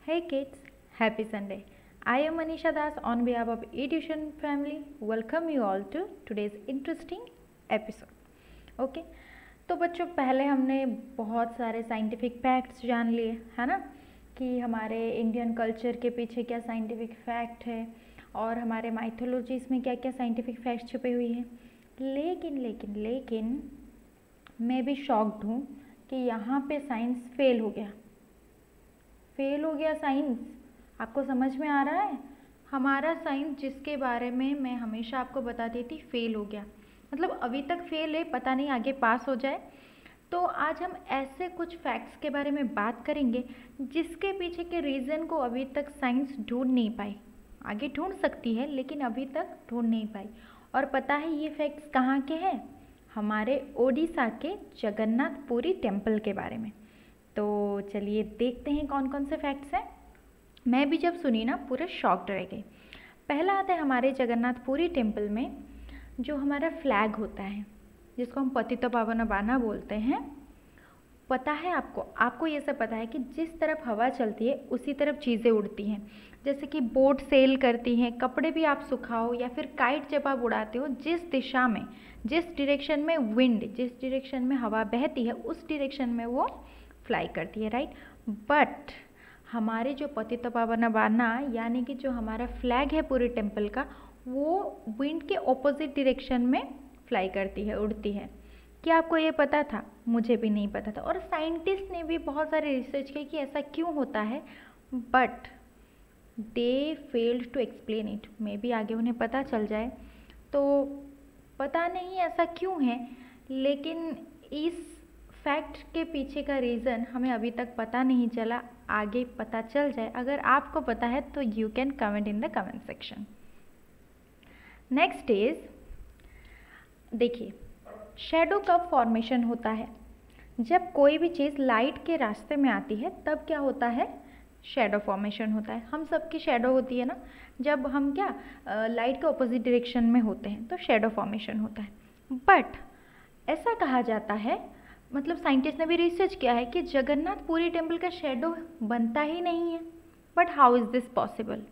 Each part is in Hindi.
Hey kids, happy Sunday. I am Manisha Das on behalf of eTuition family. Welcome you all to today's interesting episode. Okay, तो बच्चों पहले हमने बहुत सारे साइंटिफिक फैक्ट्स जान लिए है ना, कि हमारे इंडियन कल्चर के पीछे क्या साइंटिफिक फैक्ट है और हमारे माइथोलॉजीज में क्या क्या साइंटिफिक फैक्ट्स छुपे हुए हैं। लेकिन मैं भी शॉक्ड हूँ कि यहाँ पे साइंस फेल हो गया साइंस। आपको समझ में आ रहा है? हमारा साइंस जिसके बारे में मैं हमेशा आपको बताती थी फेल हो गया, मतलब अभी तक फेल है, पता नहीं आगे पास हो जाए। तो आज हम ऐसे कुछ फैक्ट्स के बारे में बात करेंगे जिसके पीछे के रीज़न को अभी तक साइंस ढूंढ नहीं पाई। आगे ढूंढ सकती है लेकिन अभी तक ढूंढ नहीं पाई। और पता है ये फैक्ट्स कहाँ के हैं? हमारे ओडिशा के जगन्नाथपुरी टेम्पल के बारे में। तो चलिए देखते हैं कौन कौन से फैक्ट्स हैं। मैं भी जब सुनी ना पूरे शॉक्ड रह गई। पहला आता है हमारे जगन्नाथपुरी टेम्पल में जो हमारा फ्लैग होता है, जिसको हम पतितपावन बाना बोलते हैं। पता है आपको ये सब पता है कि जिस तरफ हवा चलती है उसी तरफ चीज़ें उड़ती हैं। जैसे कि बोट सेल करती हैं, कपड़े भी आप सुखाओ या फिर काइट जब आप उड़ाते हो, जिस दिशा में, जिस डायरेक्शन में विंड, जिस डायरेक्शन में हवा बहती है उस डायरेक्शन में वो फ्लाई करती है, राइट। बट हमारे जो पतितपावन बाना यानी कि जो हमारा फ्लैग है पूरे टेम्पल का, वो विंड के ऑपोजिट डायरेक्शन में फ्लाई करती है, उड़ती है। क्या आपको ये पता था? मुझे भी नहीं पता था। और साइंटिस्ट ने भी बहुत सारे रिसर्च किए कि ऐसा क्यों होता है, but they failed to explain it. Maybe आगे उन्हें पता चल जाए। तो पता नहीं ऐसा क्यों है, लेकिन इस फैक्ट के पीछे का रीज़न हमें अभी तक पता नहीं चला। आगे पता चल जाए। अगर आपको पता है तो you can comment in the comment section. Next is, देखिए शैडो कब फॉर्मेशन होता है? जब कोई भी चीज़ लाइट के रास्ते में आती है तब क्या होता है? शैडो फॉर्मेशन होता है। हम सबकी शैडो होती है ना, जब हम क्या लाइट के ऑपोजिट डायरेक्शन में होते हैं तो शैडो फॉर्मेशन होता है। बट ऐसा कहा जाता है, मतलब साइंटिस्ट ने भी रिसर्च किया है कि जगन्नाथपुरी टेम्पल का शैडो बनता ही नहीं है। But how is this possible?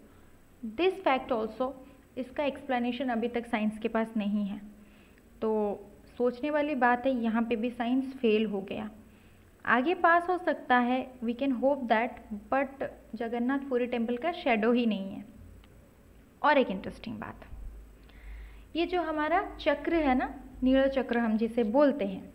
This fact also, इसका एक्सप्लेनेशन अभी तक साइंस के पास नहीं है। तो सोचने वाली बात है, यहाँ पे भी साइंस फेल हो गया। आगे पास हो सकता है, we can hope that, but Jagannathpuri temple का शैडो ही नहीं है। और एक इंटरेस्टिंग बात, ये जो हमारा चक्र है ना, नील चक्र हम जिसे बोलते हैं,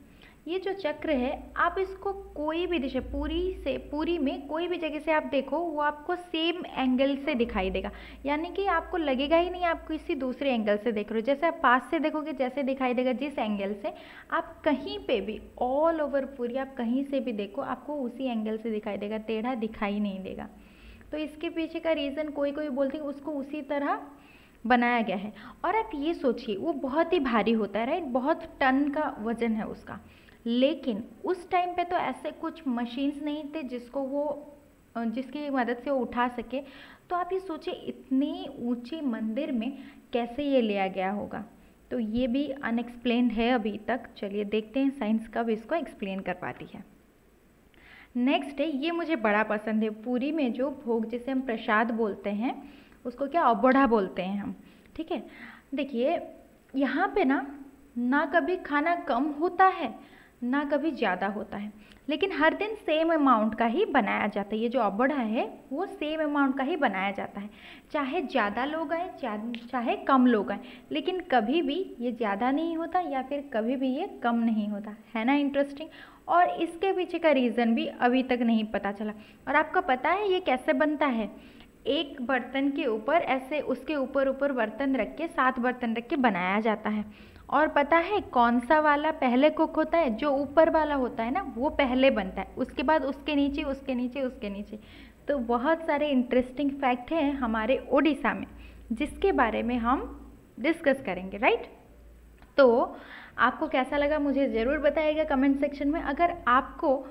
ये जो चक्र है आप इसको कोई भी दिशा, पूरी में कोई भी जगह से आप देखो वो आपको सेम एंगल से दिखाई देगा। यानी कि आपको लगेगा ही नहीं आप किसी दूसरे एंगल से देख रहे हो। जैसे आप पास से देखोगे जैसे दिखाई देगा, जिस एंगल से आप कहीं पे भी ऑल ओवर पूरी आप कहीं से भी देखो आपको उसी एंगल से दिखाई देगा, टेढ़ा दिखाई नहीं देगा। तो इसके पीछे का रीज़न कोई बोलते हैं उसको उसी तरह बनाया गया है। और आप ये सोचिए वो बहुत ही भारी होता है, राइट, बहुत टन का वजन है उसका। लेकिन उस टाइम पे तो ऐसे कुछ मशीन्स नहीं थे जिसकी मदद से वो उठा सके। तो आप ये सोचिए इतनी ऊंची मंदिर में कैसे ये लिया गया होगा। तो ये भी अनएक्सप्लेन्ड है अभी तक। चलिए देखते हैं साइंस कब इसको एक्सप्लेन कर पाती है। नेक्स्ट है, ये मुझे बड़ा पसंद है। पूरी में जो भोग जिसे हम प्रसाद बोलते हैं उसको क्या अबोढ़ा बोलते हैं हम, ठीक है। देखिए यहाँ पे ना कभी खाना कम होता है ना कभी ज़्यादा होता है, लेकिन हर दिन सेम अमाउंट का ही बनाया जाता है। ये जो अबोढ़ा है वो सेम अमाउंट का ही बनाया जाता है, चाहे ज़्यादा लोग आए चाहे कम लोग आए, लेकिन कभी भी ये ज़्यादा नहीं होता या फिर कभी भी ये कम नहीं होता, है ना इंटरेस्टिंग। और इसके पीछे का रीज़न भी अभी तक नहीं पता चला। और आपको पता है ये कैसे बनता है? एक बर्तन के ऊपर ऐसे उसके ऊपर बर्तन रख के 7 बर्तन रख के बनाया जाता है। और पता है कौन सा वाला पहले कुक होता है? जो ऊपर वाला होता है ना वो पहले बनता है, उसके बाद उसके नीचे उसके नीचे उसके नीचे। तो बहुत सारे इंटरेस्टिंग फैक्ट हैं हमारे ओडिशा में जिसके बारे में हम डिस्कस करेंगे, राइट। तो आपको कैसा लगा मुझे ज़रूर बताइएगा कमेंट सेक्शन में। अगर आपको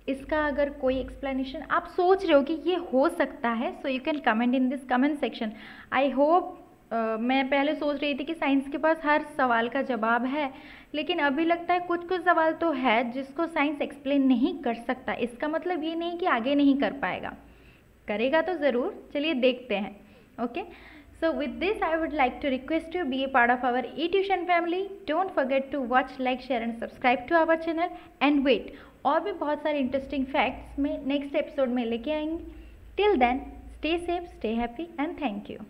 इसका अगर कोई एक्सप्लेनेशन आप सोच रहे हो कि ये हो सकता है, so you can comment in this comment section. I hope मैं पहले सोच रही थी कि साइंस के पास हर सवाल का जवाब है, लेकिन अभी लगता है कुछ सवाल तो है जिसको साइंस एक्सप्लेन नहीं कर सकता। इसका मतलब ये नहीं कि आगे नहीं कर पाएगा। करेगा तो ज़रूर, चलिए देखते हैं। Okay, so with this I would like to request you be a part of our eTuition family. Don't forget to watch, like, share and subscribe to our channel and wait, और भी बहुत सारे इंटरेस्टिंग फैक्ट्स में नेक्स्ट एपिसोड में लेके आएंगे। Till then, stay safe, stay happy and thank you.